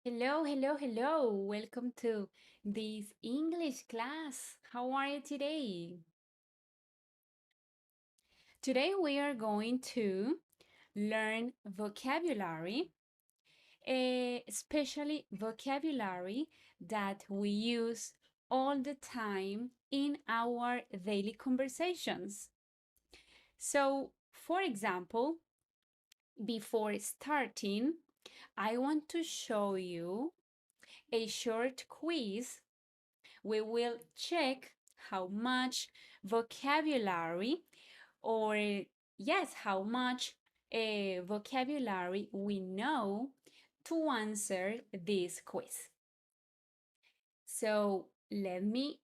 Hello, hello, hello. Welcome to this English class. How are you today? Today we are going to learn vocabulary, especially vocabulary that we use all the time in our daily conversations. So, for example, before starting, I want to show you a short quiz. We will check how much vocabulary or yes, how much vocabulary we know to answer this quiz. So let me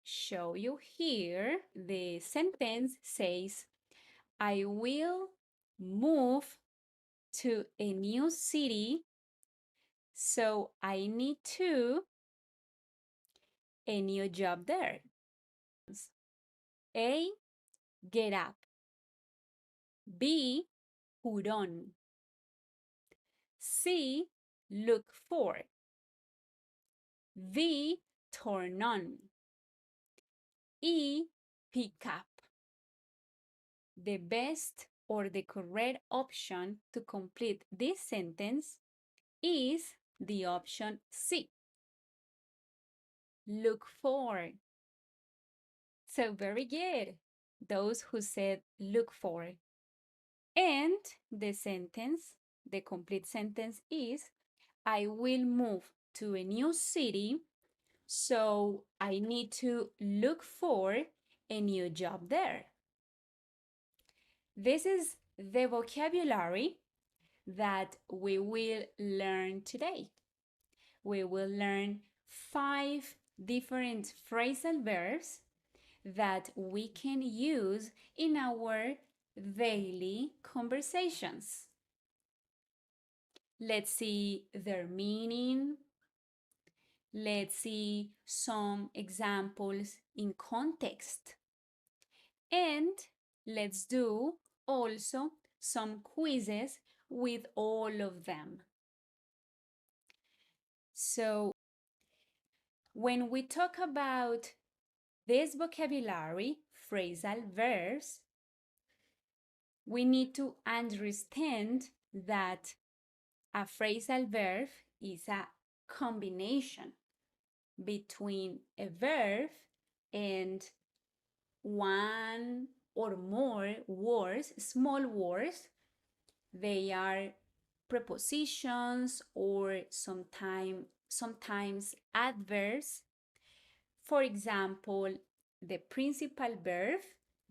show you here. The sentence says, I will move to a new city, so I need to a new job there. A, get up. B, put on. C, look for. D, turn on. E, pick up. The best or the correct option to complete this sentence is the option C, look for. So very good. Those who said look for. And the sentence, the complete sentence is, I will move to a new city, so I need to look for a new job there. This is the vocabulary that we will learn today. We will learn 5 different phrasal verbs that we can use in our daily conversations. Let's see their meaning. Let's see some examples in context. And let's do also some quizzes with all of them. So when we talk about this vocabulary, phrasal verbs, we need to understand that a phrasal verb is a combination between a verb and one or more words, small words. They are prepositions or sometimes adverbs. For example, the principal verb,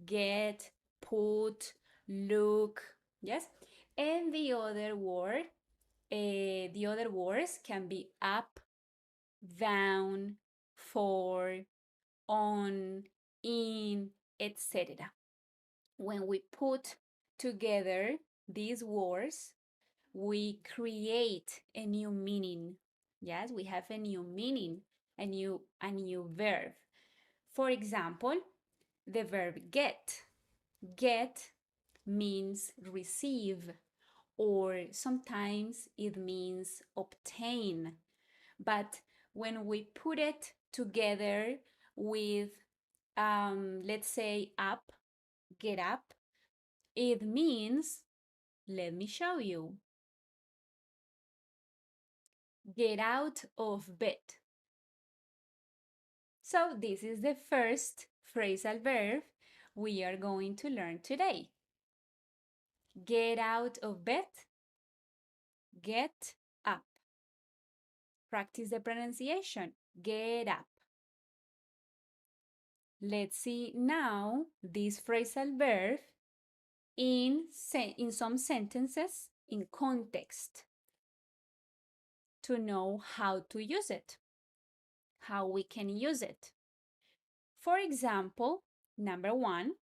get, put, look, yes? And the other words can be up, down, for, on, in, etc. When we put together these words, we create a new meaning. Yes, we have a new meaning, a new verb. For example, the verb get. Get means receive, or sometimes it means obtain. But when we put it together with, let's say, up, get up, it means, let me show you, get out of bed. So this is the first phrasal verb we are going to learn today. Get out of bed, get up. Practice the pronunciation, get up. Let's see now this phrasal verb in some sentences in context to know how to use it, how we can use it. For example, number 1,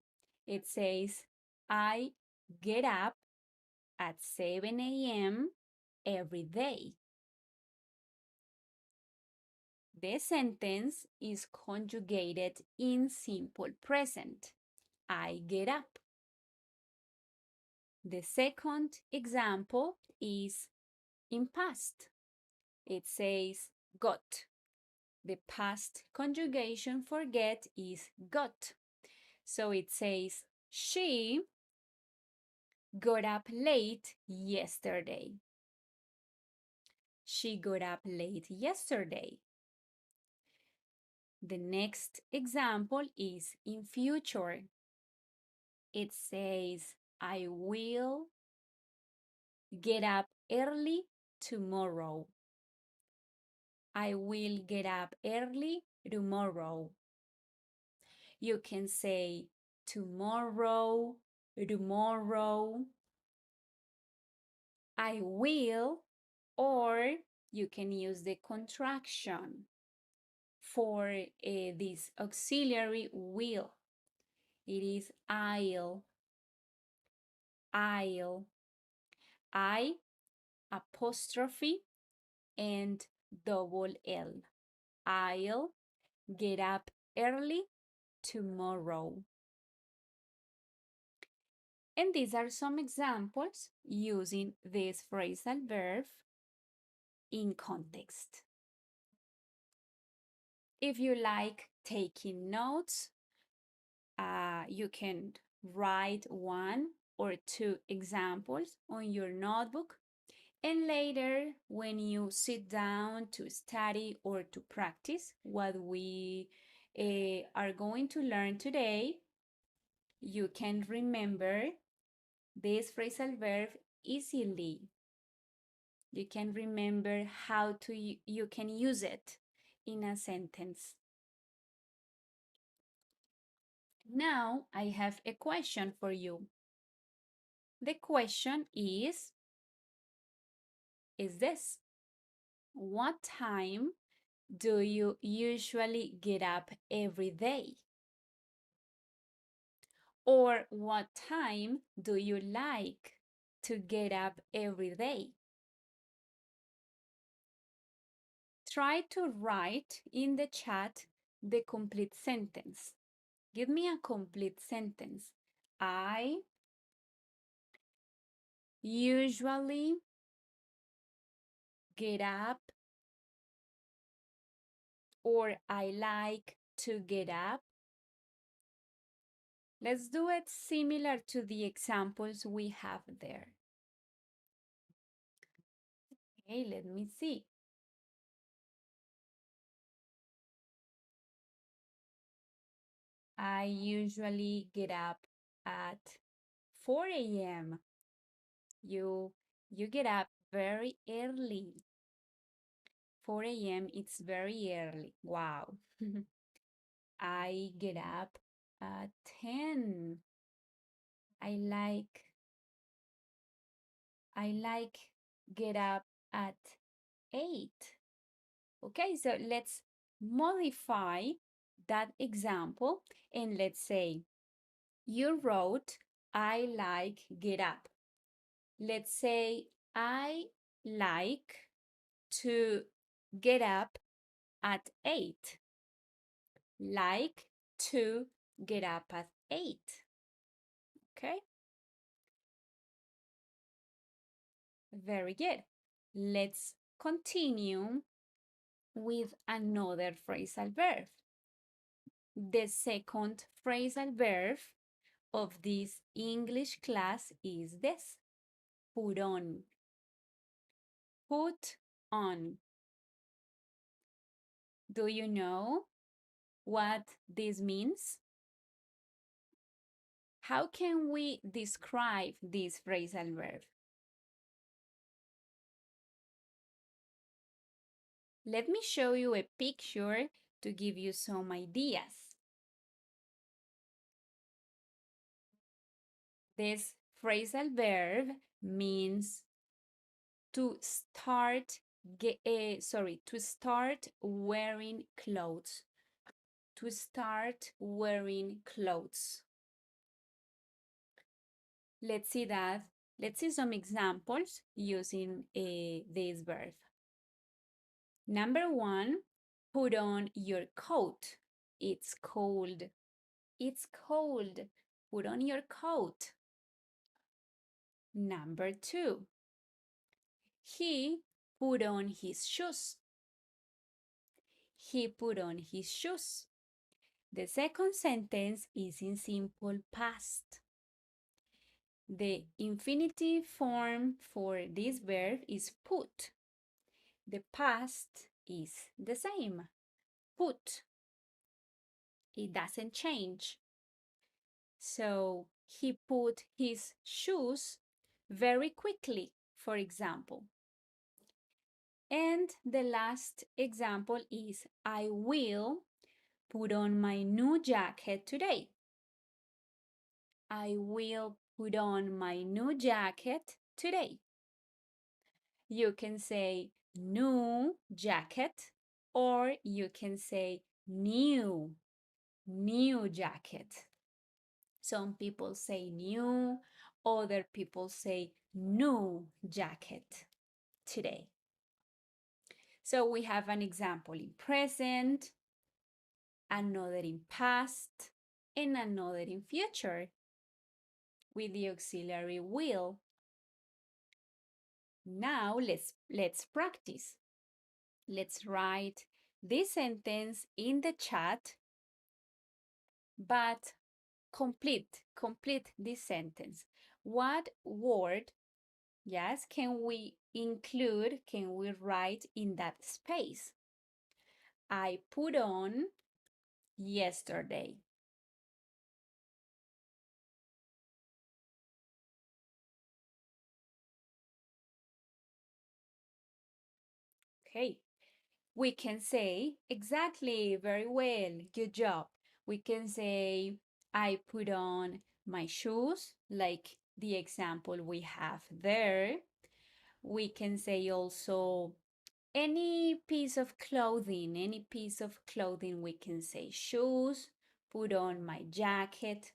it says, I get up at 7 a.m. every day. The sentence is conjugated in simple present. I get up. The second example is in past. It says got. The past conjugation for get is got. So it says she got up late yesterday. She got up late yesterday. The next example is in future. It says, I will get up early tomorrow. I will get up early tomorrow. You can say tomorrow, tomorrow. I will, or you can use the contraction for this auxiliary will. It is I'll, I'll, I apostrophe and double L. I'll get up early tomorrow. And these are some examples using this phrasal verb in context. If you like taking notes, you can write one or two examples on your notebook, and later when you sit down to study or to practice what we are going to learn today, you can remember this phrasal verb easily. You can remember how to you can use it in a sentence. Now I have a question for you. The question is this: what time do you usually get up every day? Or what time do you like to get up every day? Try to write in the chat the complete sentence. Give me a complete sentence. I usually get up, or I like to get up. Let's do it similar to the examples we have there. Okay, let me see. I usually get up at 4 a.m. You get up very early. 4 a.m. it's very early. Wow. I get up at 10. I like get up at 8. Okay, so let's modify that example and let's say you wrote I like get up. Let's say I like to get up at 8. Like to get up at 8. Okay? Very good. Let's continue with another phrasal verb. The second phrasal verb of this English class is this: put on. Put on. Do you know what this means? How can we describe this phrasal verb? Let me show you a picture to give you some ideas. This phrasal verb means to start to start wearing clothes. To start wearing clothes. Let's see that. Let's see some examples using this verb. Number 1, put on your coat. It's cold. It's cold. Put on your coat. Number 2, he put on his shoes. He put on his shoes. The second sentence is in simple past. The infinitive form for this verb is put. The past is the same. Put. It doesn't change. So he put his shoes very quickly, for example. And the last example is I will put on my new jacket today. I will put on my new jacket today. You can say new jacket or you can say new jacket. Some people say new, other people say new jacket today. So we have an example in present, another in past, and another in future with the auxiliary will. Now let's practice. Let's write this sentence in the chat, but complete this sentence. What word, yes, can we include, can we write in that space? I put on yesterday. Okay, we can say exactly, very well, good job. We can say I put on my shoes, like the example we have there. We can say also any piece of clothing, we can say shoes, put on my jacket,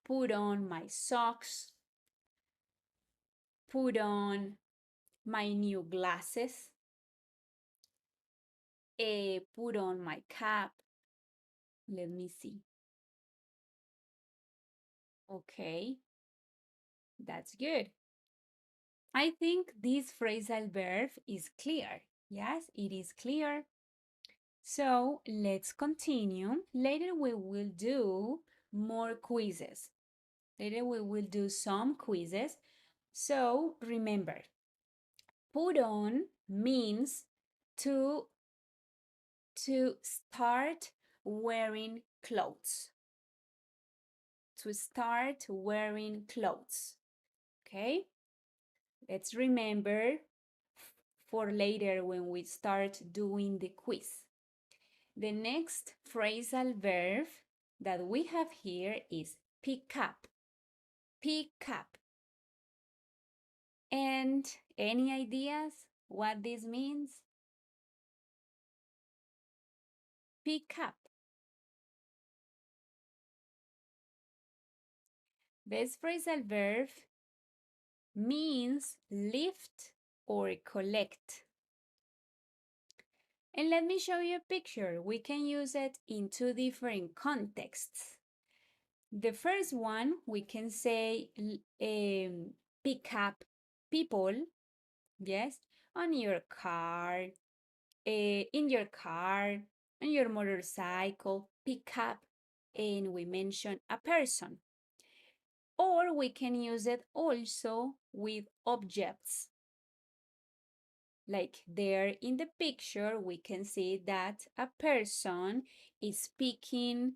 put on my socks, put on my new glasses, put on my cap. Let me see. Okay, that's good. I think this phrasal verb is clear. Yes, it is clear. So let's continue. Later we will do more quizzes. Later we will do some quizzes. So remember, put on means to start wearing clothes. To start wearing clothes. Okay? Let's remember for later when we start doing the quiz. The next phrasal verb that we have here is pick up. Pick up. And any ideas what this means? Pick up. This phrasal verb means lift or collect. And let me show you a picture. We can use it in two different contexts. The first one, we can say pick up people, yes, on your car, in your car, on your motorcycle, pick up, and we mention a person. Or we can use it also with objects. Like there in the picture, we can see that a person is picking,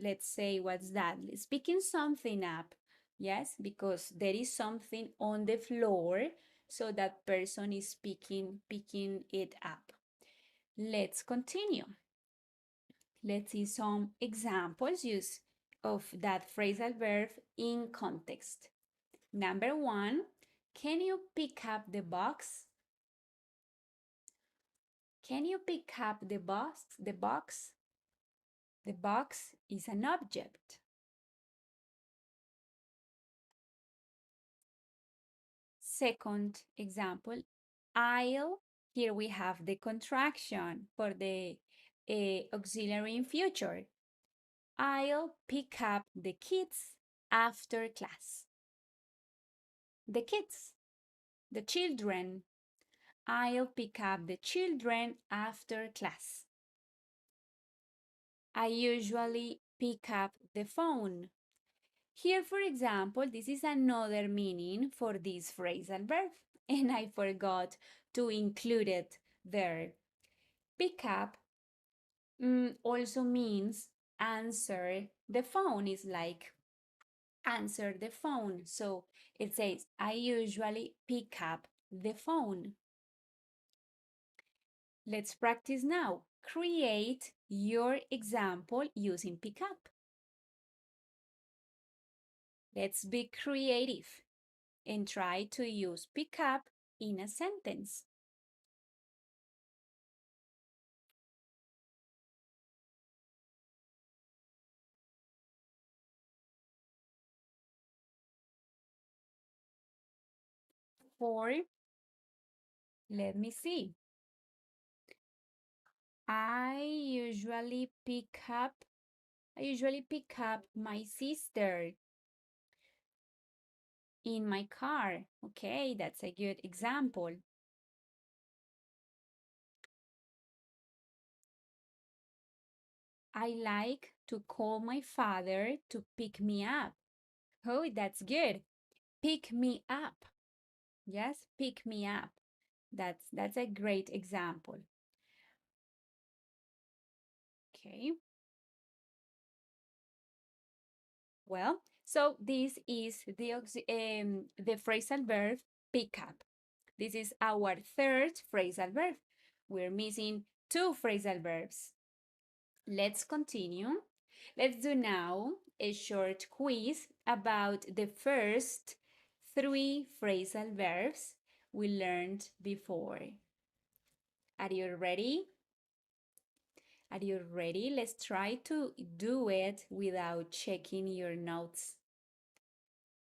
let's say, what's that? Is picking something up. Yes, because there is something on the floor, so that person is picking it up. Let's continue. Let's see some examples use of that phrasal verb in context. Number one, can you pick up the box? Can you pick up the box? The box? The box is an object. Second example, I'll. Here we have the contraction for the auxiliary in future. I'll pick up the kids after class. The kids. The children. I'll pick up the children after class. I usually pick up the phone. Here, for example, this is another meaning for this phrasal verb, and I forgot to include it there. Pick up also means answer the phone. Is like answer the phone. So it says, I usually pick up the phone. Let's practice now. Create your example using pick up. Let's be creative and try to use pick up in a sentence. For, let me see. I usually pick up my sister in my car. Okay, that's a good example. I like to call my father to pick me up. Oh, that's good. Pick me up. Yes, pick me up. That's a great example. Okay. Well, so this is the phrasal verb pick up. This is our third phrasal verb. We're missing two phrasal verbs. Let's continue. Let's do now a short quiz about the first three phrasal verbs we learned before. Are you ready? Are you ready? Let's try to do it without checking your notes.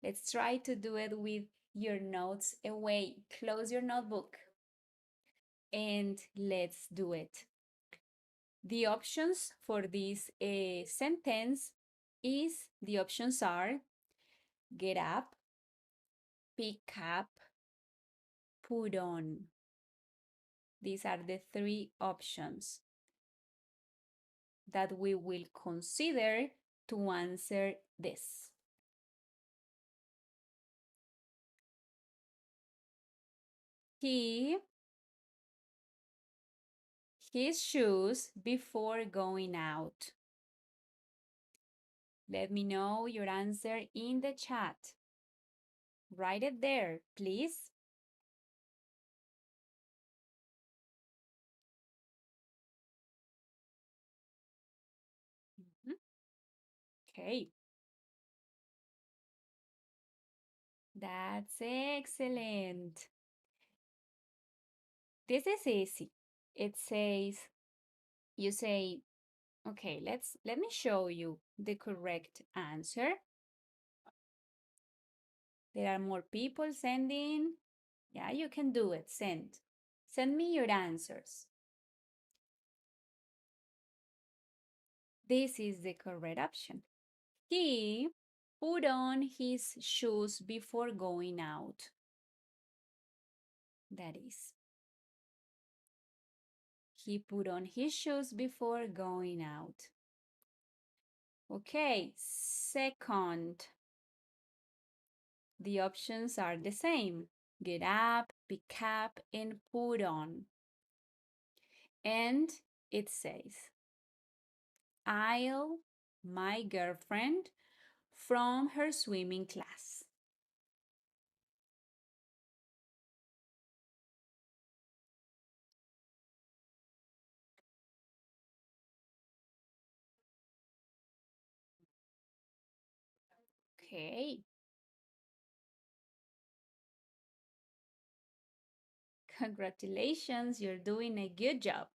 Let's try to do it with your notes away. Close your notebook and let's do it. The options for this sentence is the options are get up, pick up, put on. These are the three options that we will consider to answer this. He his shoes before going out. Let me know your answer in the chat. Write it there, please. Mhm. Okay, that's excellent. This is easy. It says, you say, okay, let me show you the correct answer. There are more people sending. Yeah, you can do it. Send. Send me your answers. This is the correct option. He put on his shoes before going out. That is. He put on his shoes before going out. Okay, second. The options are the same. Get up, pick up, and put on. And it says, I'll my girlfriend from her swimming class. Okay. Congratulations, you're doing a good job.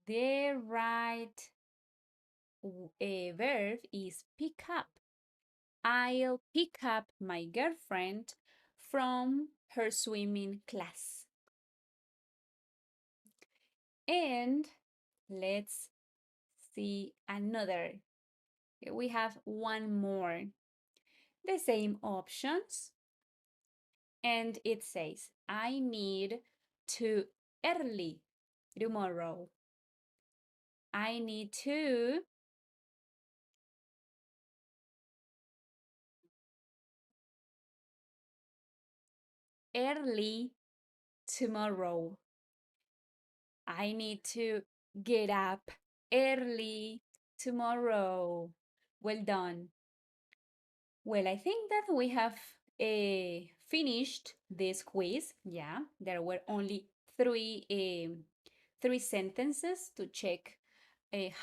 The right verb is pick up. I'll pick up my girlfriend from her swimming class. And let's see another. Here we have one more. The same options. And it says, I need to early tomorrow. I need to early tomorrow. I need to get up early tomorrow. Well done. Well, I think that we have finished this quiz. Yeah, there were only three sentences to check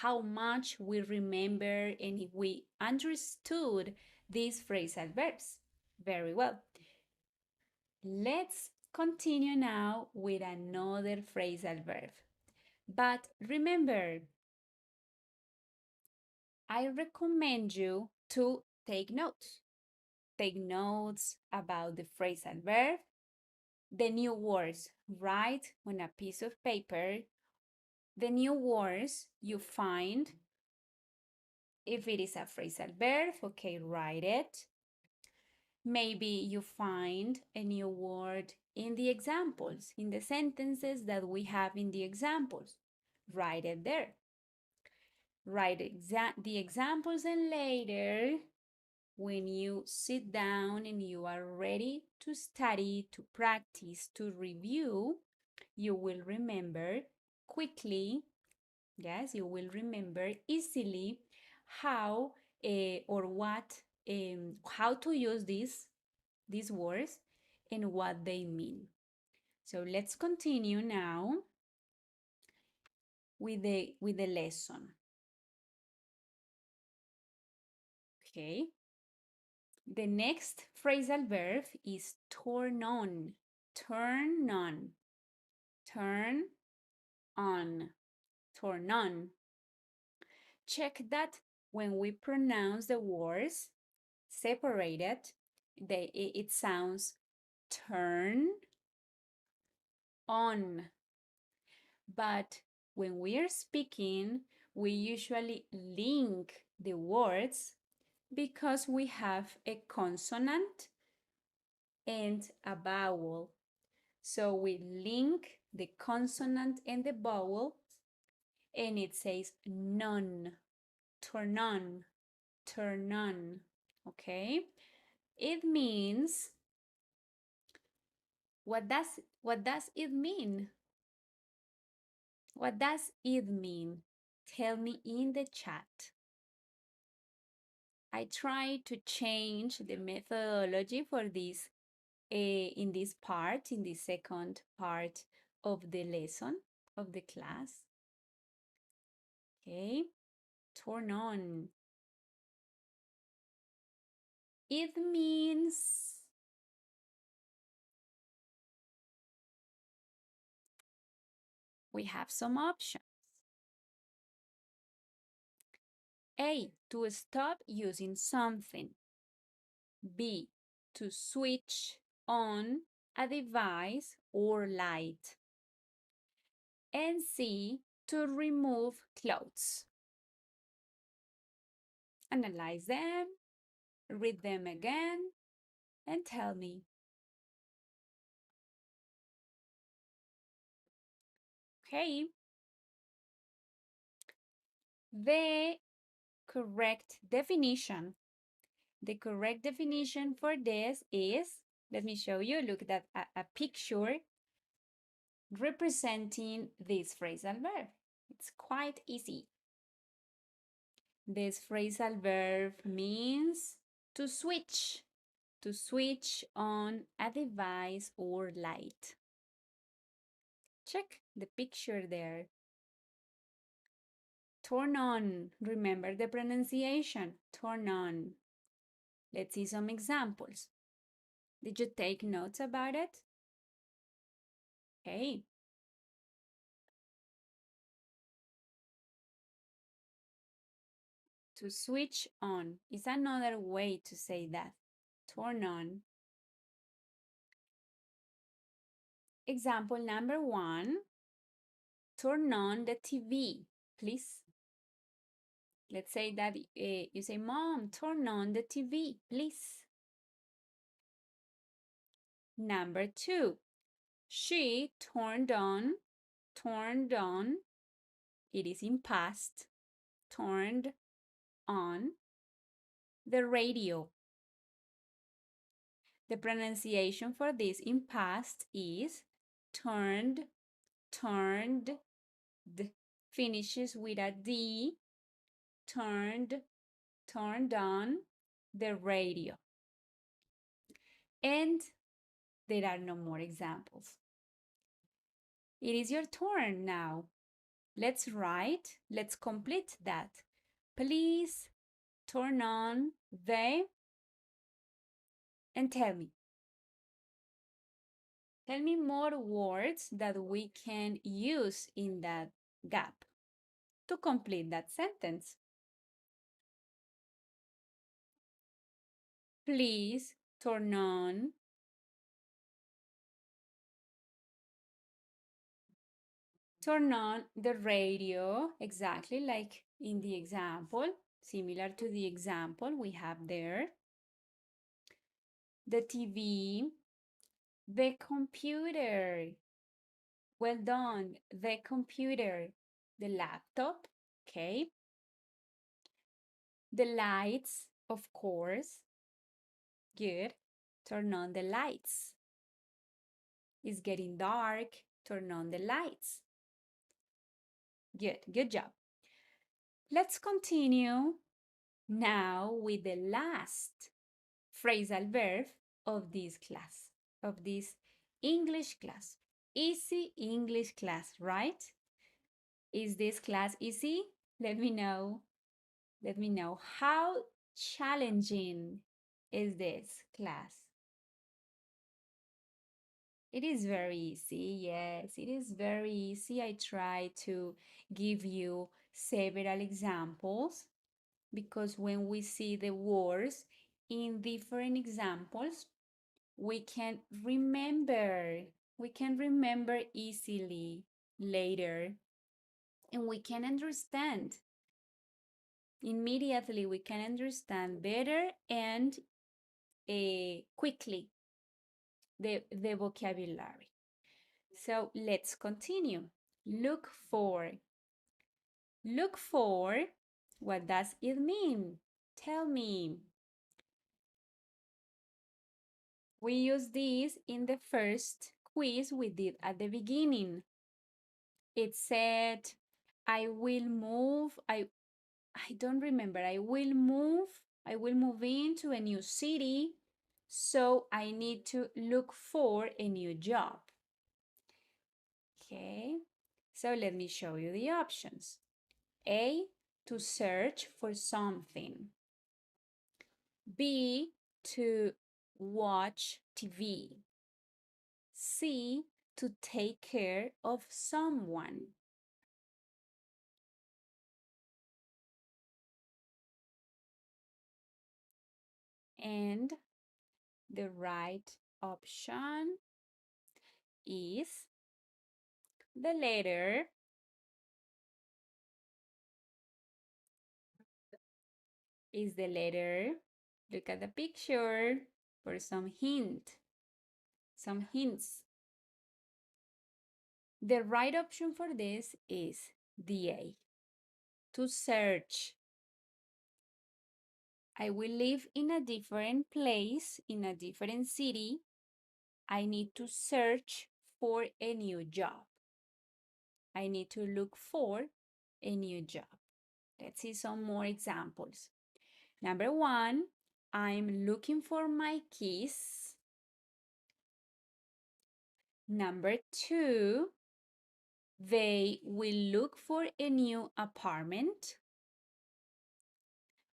how much we remember and if we understood these phrasal verbs. Very well. Let's continue now with another phrasal verb. But remember, I recommend you to take notes. Take notes about the phrasal verb, the new words. Write on a piece of paper the new words you find. If it is a phrasal verb, okay, write it. Maybe you find a new word in the examples, in the sentences that we have in the examples. Write it there. Write the examples, and later, when you sit down and you are ready to study, to practice, to review, you will remember quickly. Yes, you will remember easily how or what, how to use these words and what they mean. So let's continue now with the lesson. Okay. The next phrasal verb is turn on. Turn on. Turn on. Turn on. Check that when we pronounce the words separated, it sounds turn on. But when we are speaking, we usually link the words because we have a consonant and a vowel. So we link the consonant and the vowel, and it says none, turn on, turn on, okay? It means, what does it mean? What does it mean? Tell me in the chat. I try to change the methodology for this in this part, in the second part of the lesson, of the class. Okay, turn on. It means we have some options. A, to stop using something. B, to switch on a device or light. And C, to remove clothes. Analyze them, read them again, and tell me. Okay. The correct definition. The correct definition for this is, let me show you, look at a picture representing this phrasal verb. It's quite easy. This phrasal verb means to switch on a device or light. Check the picture there. Turn on, remember the pronunciation, turn on. Let's see some examples. Did you take notes about it? Okay. To switch on is another way to say that. Turn on. Example number 1. Turn on the TV, please. Let's say that you say, Mom, turn on the TV, please. Number 2, she turned on, it is in past, turned on the radio. The pronunciation for this in past is turned, finishes with a D, turned on the radio. And there are no more examples. It is your turn now. Let's write, let's complete that. Please turn on the, and tell me. Tell me more words that we can use in that gap to complete that sentence. Please turn on. Turn on the radio, exactly like in the example, similar to the example we have there. The TV, the computer. Well done. The computer, the laptop, okay. The lights, of course. Good. Turn on the lights. It's getting dark. Turn on the lights. Good job. Let's continue now with the last phrasal verb of this class, of this English class. Easy English class, right? Is this class easy? Let me know. Let me know how challenging is this class. It is very easy, yes, it is very easy. I try to give you several examples because when we see the words in different examples, we can remember. We can remember easily later and we can understand. Immediately, we can understand better and quickly the vocabulary. So let's continue. Look for. Look for, what does it mean? Tell me. We use this in the first quiz we did at the beginning. It said, I will move, I don't remember, I will move into a new city, so I need to look for a new job. Okay, so let me show you the options. A, to search for something. B, to watch TV. C, to take care of someone. And the right option is the letter look at the picture for some hints. The right option for this is the A, to search. I will live in a different place, in a different city. I need to search for a new job. I need to look for a new job. Let's see some more examples. Number 1, I'm looking for my keys. Number 2, they will look for a new apartment.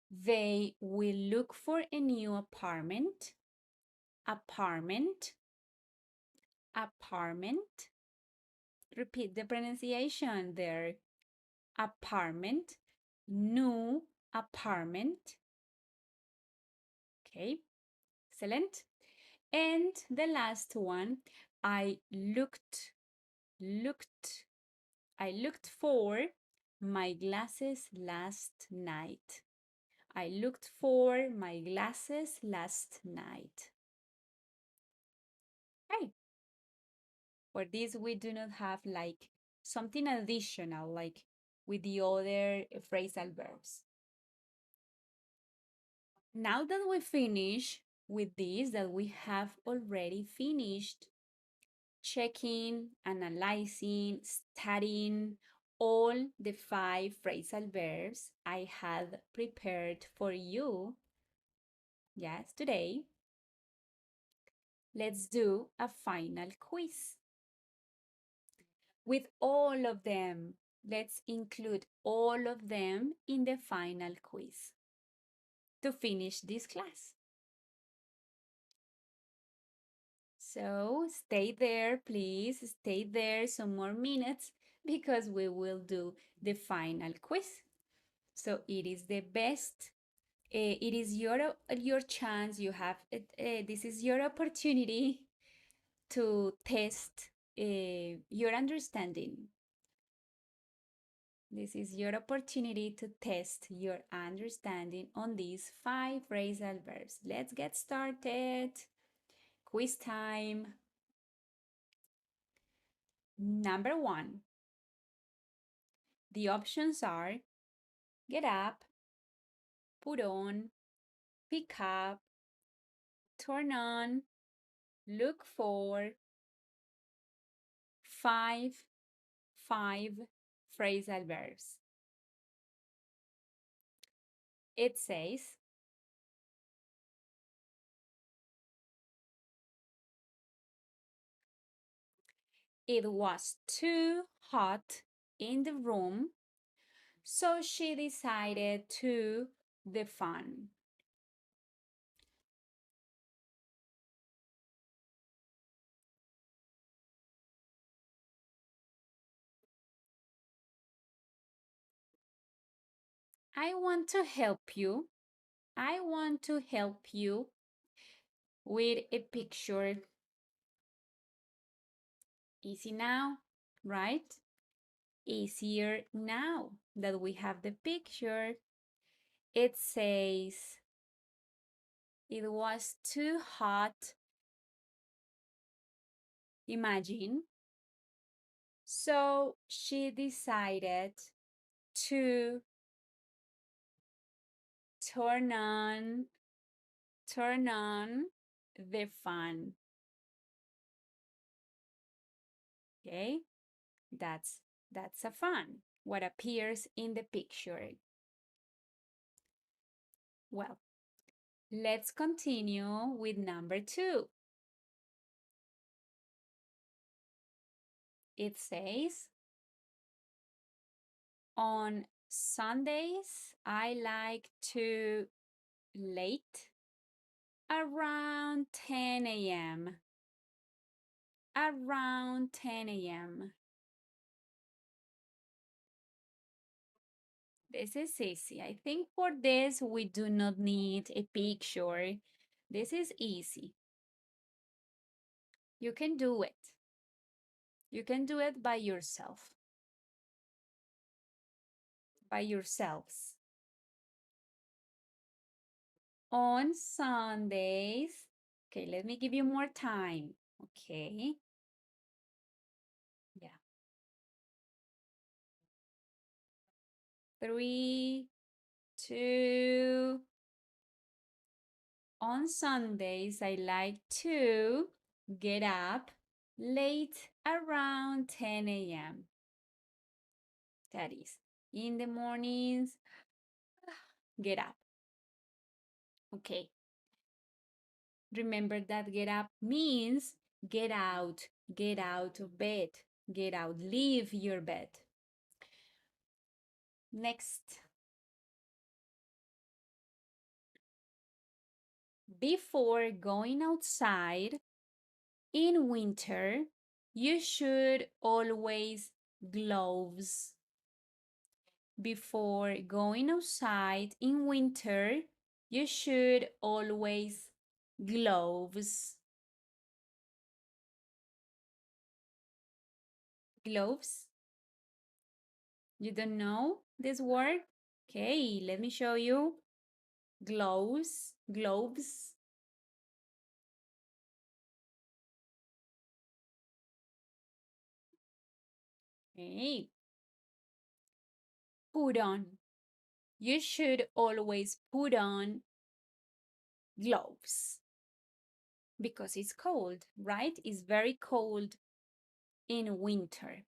They will look for a new apartment. Apartment. Apartment. Repeat the pronunciation there. Apartment. New apartment. Okay, excellent. And the last one, I looked for my glasses last night. I looked for my glasses last night. Okay. For this, we do not have like something additional like with the other phrasal verbs. Now that we finish with this, that we have already finished checking, analyzing, studying all the 5 phrasal verbs I had prepared for you, yes, today, let's do a final quiz. With all of them, let's include all of them in the final quiz to finish this class. So stay there, please. Stay there some more minutes because we will do the final quiz. So it is the best. It is your chance. You have this is your opportunity to test your understanding. This is your opportunity to test your understanding on these 5 phrasal verbs. Let's get started. Quiz time. Number 1. The options are get up, put on, pick up, turn on, look for, 5 phrasal verbs. It says, it was too hot in the room, so she decided to the fun. I want to help you. I want to help you with a picture. Easy now, right? Easier now that we have the picture. It says, it was too hot. Imagine. So she decided to turn on the fan. Okay, that's a fan. What appears in the picture. Well, let's continue with number 2. It says, on Sundays, I like to late around 10 a.m. Around 10 a.m. This is easy. I think for this, we do not need a picture. This is easy. You can do it. You can do it by yourself. By yourselves. On Sundays. Okay, let me give you more time. Okay. Yeah. 3, 2. On Sundays, I like to get up late around 10 a.m. That is, in the mornings, get up. Okay. Remember that get up means get out of bed, get out, leave your bed. Next. Before going outside in winter, you should always gloves. Before going outside in winter, you should always gloves. Gloves? You don't know this word? Okay, let me show you. Gloves, gloves. Okay. Put on. You should always put on gloves because it's cold, right? It's very cold in winter.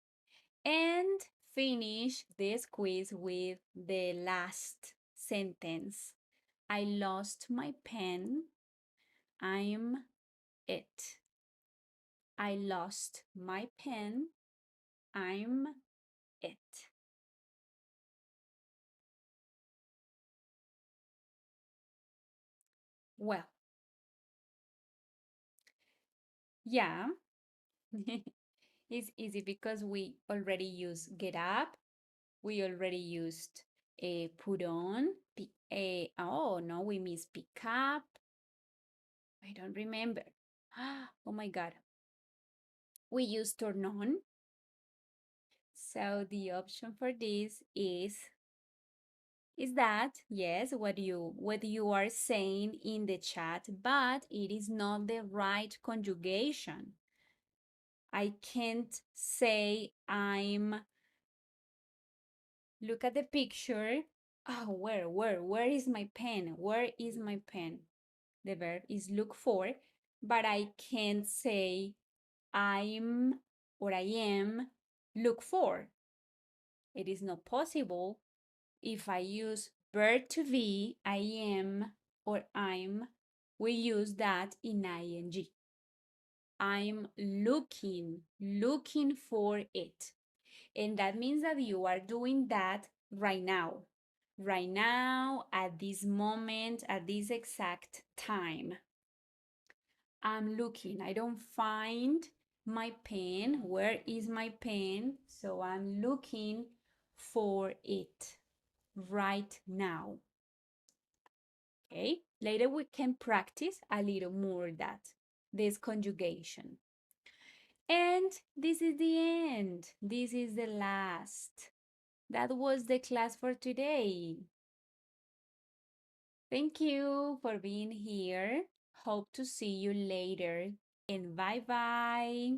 And finish this quiz with the last sentence. I lost my pen. I'm it. I lost my pen. I'm it. Well, yeah, it's easy because we already use get up. We already used put on. Oh no, we miss pick up. I don't remember. Oh my God. We use turn on. So the option for this is that yes, what you are saying in the chat, but it is not the right conjugation. I can't say I'm look at the picture. Oh, where is my pen? Where is my pen? The verb is look for, but I can't say I'm or I am look for. It is not possible. If I use verb to be, I am or I'm, we use that in ing. I'm looking for it. And that means that you are doing that right now. Right now, at this moment, at this exact time. I'm looking. I don't find my pen. Where is my pen? So I'm looking for it right now. Okay, later we can practice a little more that this conjugation. And this is the end. This is the last. That was the class for today. Thank you for being here. Hope to see you later. And bye bye.